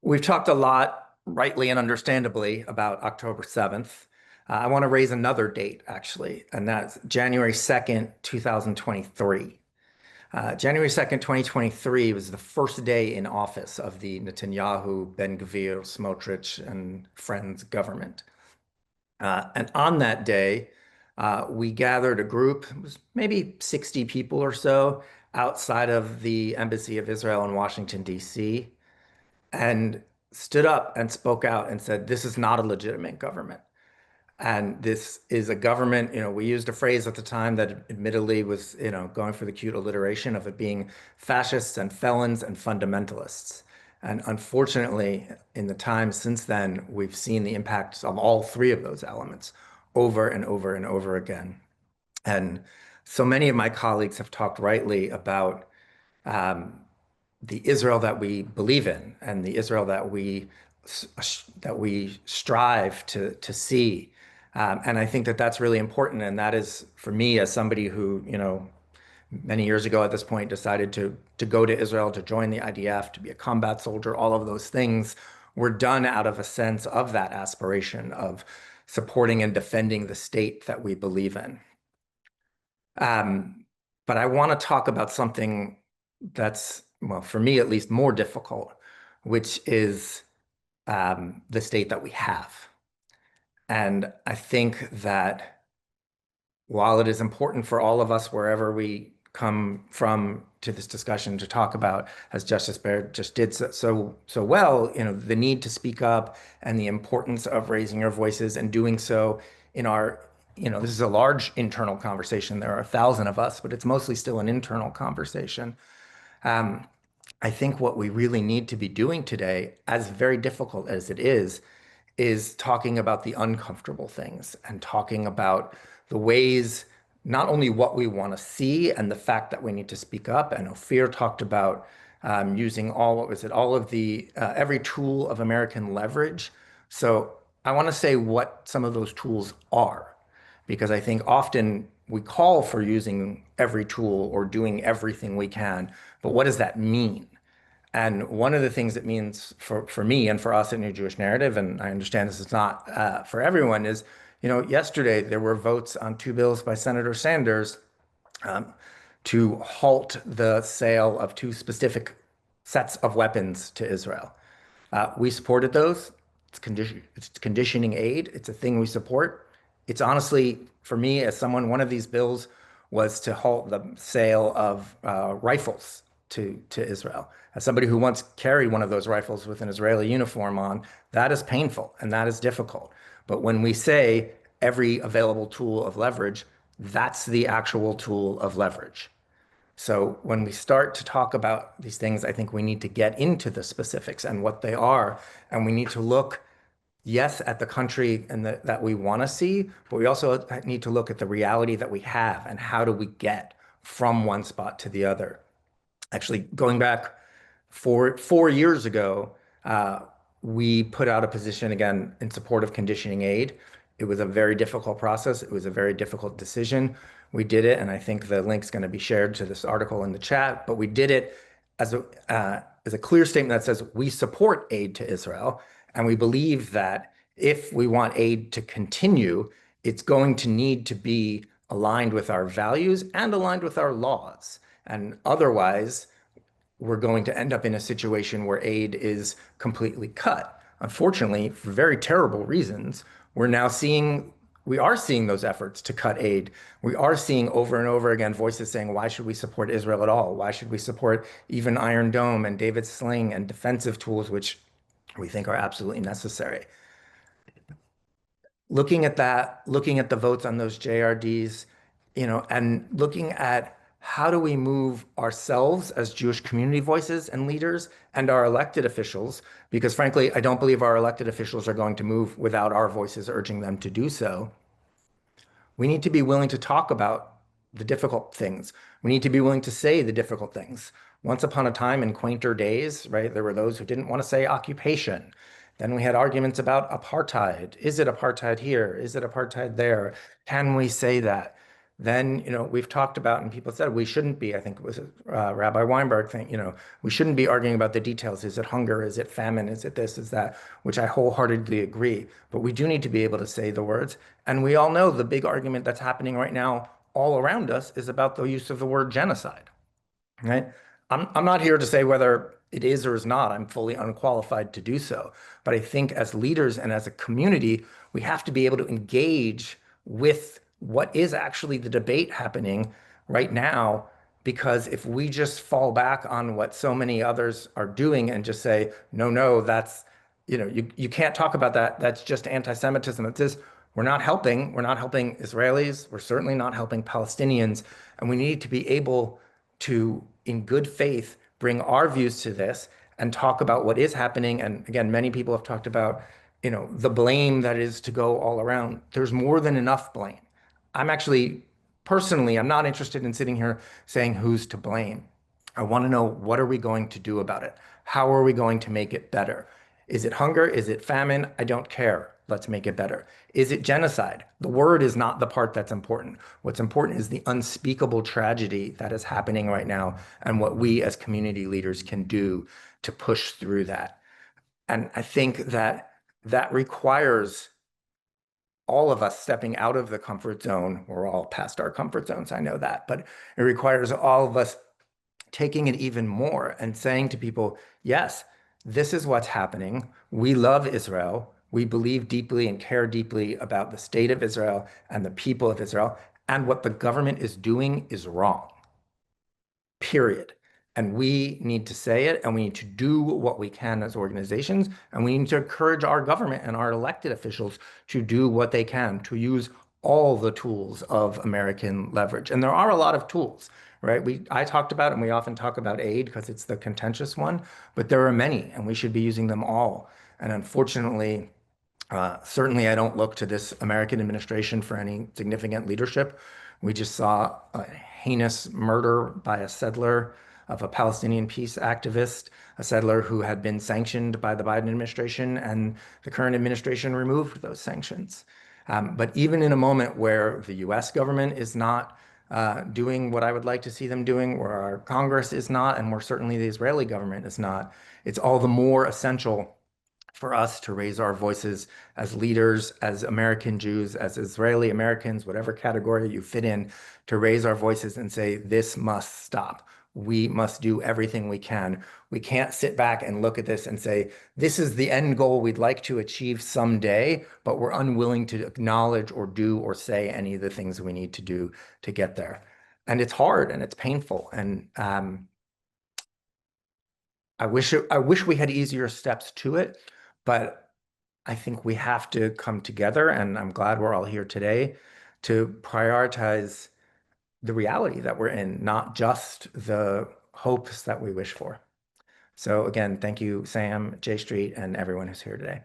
We've talked a lot, rightly and understandably, about October 7th. I want to raise another date, actually, and that's January 2nd, 2023. January 2nd, 2023 was the first day in office of the Netanyahu, Ben-Gvir, Smotrich, and Friends government. And on that day, we gathered a group, it was maybe 60 people or so, outside of the Embassy of Israel in Washington, D.C., and stood up and spoke out and said, this is not a legitimate government. And this is a government, we used a phrase at the time that admittedly was, going for the cute alliteration of it being fascists and felons and fundamentalists. And unfortunately, in the time since then, we've seen the impacts of all three of those elements over and over and over again. And so many of my colleagues have talked rightly about um, the Israel that we believe in and the Israel that we strive to see. And I think that that's really important. And that is for me as somebody who, many years ago at this point decided to go to Israel, to join the IDF, to be a combat soldier, all of those things were done out of a sense of that aspiration of supporting and defending the state that we believe in. But I want to talk about something that's, well, for me at least, more difficult, which is the state that we have. And I think that while it is important for all of us, wherever we come from to this discussion to talk about, as Justice Baird just did so well, the need to speak up and the importance of raising your voices and doing so in our, this is a large internal conversation. There are 1,000 of us, but it's mostly still an internal conversation. I think what we really need to be doing today, as very difficult as it is talking about the uncomfortable things and talking about the ways, not only what we want to see and the fact that we need to speak up. And Ophir talked about using all of the, every tool of American leverage. So I want to say what some of those tools are, because I think often we call for using every tool or doing everything we can, but what does that mean? And one of the things it means for me and for us in New Jewish Narrative, and I understand this is not for everyone, is, yesterday there were votes on two bills by Senator Sanders um, to halt the sale of two specific sets of weapons to Israel. We supported those. It's conditioning aid. It's a thing we support. It's honestly, for me, as someone, one of these bills was to halt the sale of rifles to Israel. As somebody who once carried one of those rifles with an Israeli uniform on, that is painful and that is difficult. But when we say every available tool of leverage, that's the actual tool of leverage. So when we start to talk about these things, I think we need to get into the specifics and what they are. And we need to look, yes, at the country and that we want to see, but we also need to look at the reality that we have and how do we get from one spot to the other. Actually, going back four years ago, we put out a position again in support of conditioning aid. It was a very difficult process. It was a very difficult decision. We did it, and I think the link's going to be shared to this article in the chat. But we did it as a clear statement that says we support aid to Israel, and we believe that if we want aid to continue, it's going to need to be aligned with our values and aligned with our laws. And otherwise, we're going to end up in a situation where aid is completely cut. Unfortunately, for very terrible reasons, we are seeing those efforts to cut aid. We are seeing over and over again voices saying, why should we support Israel at all? Why should we support even Iron Dome and David's Sling and defensive tools, which we think are absolutely necessary? Looking at that, looking at the votes on those JRDs, and looking at how do we move ourselves as Jewish community voices and leaders and our elected officials, because frankly, I don't believe our elected officials are going to move without our voices urging them to do so. We need to be willing to talk about the difficult things. We need to be willing to say the difficult things. Once upon a time in quainter days, right, there were those who didn't want to say occupation. Then we had arguments about apartheid. Is it apartheid here? Is it apartheid there? Can we say that? then, we've talked about, and people said we shouldn't be, I think it was Rabbi Weinberg thing, we shouldn't be arguing about the details. Is it hunger? Is it famine? Is it this? Is that? Which I wholeheartedly agree. But we do need to be able to say the words. And we all know the big argument that's happening right now all around us is about the use of the word genocide, right? I'm not here to say whether it is or is not. I'm fully unqualified to do so. But I think as leaders and as a community, we have to be able to engage with what is actually the debate happening right now. Because if we just fall back on what so many others are doing and just say, no, no, you can't talk about that. That's just anti-Semitism. It's this, we're not helping. We're not helping Israelis. We're certainly not helping Palestinians. And we need to be able to, in good faith, bring our views to this and talk about what is happening. And again, many people have talked about, the blame that is to go all around. There's more than enough blame. I'm actually, personally, I'm not interested in sitting here saying who's to blame. I want to know, what are we going to do about it? How are we going to make it better? Is it hunger? Is it famine? I don't care. Let's make it better. Is it genocide? The word is not the part that's important. What's important is the unspeakable tragedy that is happening right now and what we as community leaders can do to push through that. And I think that that requires all of us stepping out of the comfort zone. We're all past our comfort zones, I know that, but it requires all of us taking it even more and saying to people, yes, this is what's happening. We love Israel. We believe deeply and care deeply about the state of Israel and the people of Israel. And what the government is doing is wrong, period. And we need to say it, and we need to do what we can as organizations, and we need to encourage our government and our elected officials to do what they can to use all the tools of American leverage. And there are a lot of tools, right? I talked about, and we often talk about aid because it's the contentious one, but there are many, and we should be using them all. And unfortunately, certainly, I don't look to this American administration for any significant leadership. We just saw a heinous murder by a settler of a Palestinian peace activist, a settler who had been sanctioned by the Biden administration, and the current administration removed those sanctions. But even in a moment where the US government is not doing what I would like to see them doing, where our Congress is not, and where certainly the Israeli government is not, it's all the more essential for us to raise our voices as leaders, as American Jews, as Israeli Americans, whatever category you fit in, to raise our voices and say, this must stop. We must do everything we can. We can't sit back and look at this and say, this is the end goal we'd like to achieve someday, but we're unwilling to acknowledge or do or say any of the things we need to do to get there. And it's hard and it's painful. And I wish we had easier steps to it, but I think we have to come together, and I'm glad we're all here today to prioritize the reality that we're in, not just the hopes that we wish for. So again, thank you, Sam, J Street, and everyone who's here today.